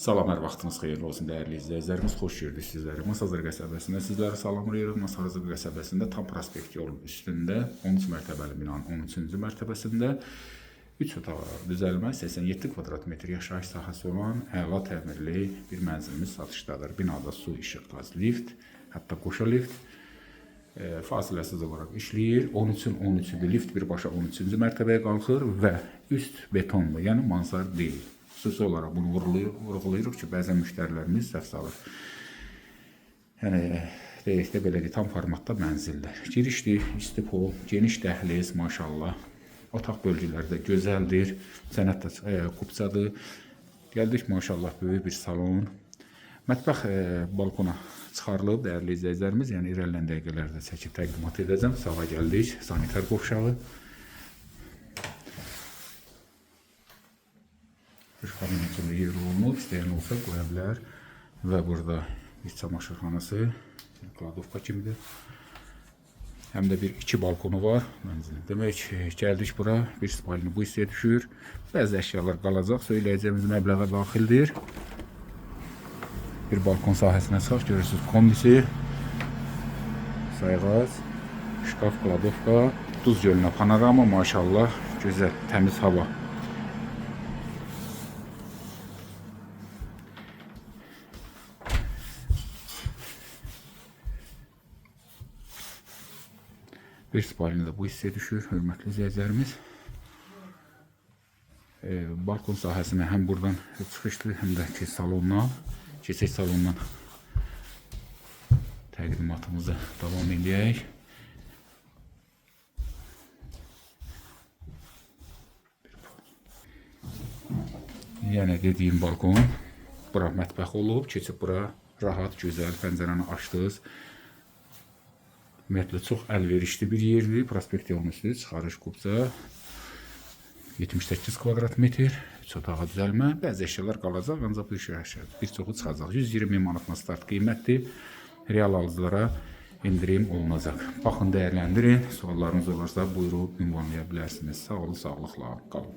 Salam, hər vaxtınız xeyirli olsun dəyərli izləyicilərimiz. Xoş gördük sizləri. Masazır qəsəbəsində sizləri salamlayırıq. Masazır qəsəbəsində Tam Prospekt yolun üstündə 13 mərtəbəli binanın 13-cü mərtəbəsində 3 otaq düzəlmə, 87 kvadrat metr yaşayış sahəsi olan əla təmirli bir mənzilimiz satışdadır. Binada su, işıq, qaz, lift, hətta qoşa lift fasiləsiz olaraq işləyir. 13-ün 13-üdür. Lift birbaşa 13-cü mərtəbəyə qalxır və üst betonlu, yəni mansard deyil. Xüsusi olaraq bunu vurğulayırıq ki, bəzən müştərilərimiz səhv salır. Yəni, deyək də belə tam formatda mənzillər. Girişdir, istipol, geniş dəhliz, maşallah. Otaq bölgələri də gözəldir, sənət kupçadır. Gəldik, maşallah, böyük bir salon. Mətbəx balkona çıxarılıb, dəyərli izləyicilərimiz, yəni irəliləyən dəqiqələrdə çəkib təqdimat edəcəm. Sağa gəldik, sanitar qovşağı. Bir kabinetində yer olunub, istəyən olsa qoya bilər. Və burada bir çamaşırxanası, kladovka kimidir. Həm də bir iki balkonu var mənzilin. Demək, gəldik bura, bir spalini bu hissəyə düşür. Bəzi əşyalar qalacaq, söyləyəcəyimiz məbləğə daxildir. Bir balkon sahəsinə çıxaq, görürsünüz kombisi, sayğac, şkaf, kladovka, Duz gölünə panorama, maşallah, gözəl, təmiz hava. Bir spalini də bu hissəyə düşür, hörmətli izləyicilərimiz. Balkon sahəsinə həm buradan çıxışdır, həm də ki salondan, keçək salondan təqdimatımızı davam edək. Yəni dediyim balkon, bura mətbəx olub, keçib bura rahat, gözəl, pəncərəni açdınız. Ümumiyyətlə, çox əlverişli bir yerdir. Prospekt yolun üstü, çıxarış kupça. 78 kvadrat metr, 3 otağa düzəlmə. Bəzi əşyalar qalacaq, ancaq bir çoxu çıxacaq. 120 manatla start qiymətdir. Real alıcılara indirim olunacaq. Baxın, dəyərləndirin. Suallarınız olarsa buyurub ünvanlaya bilərsiniz. Sağ olun, sağlıqla qalın.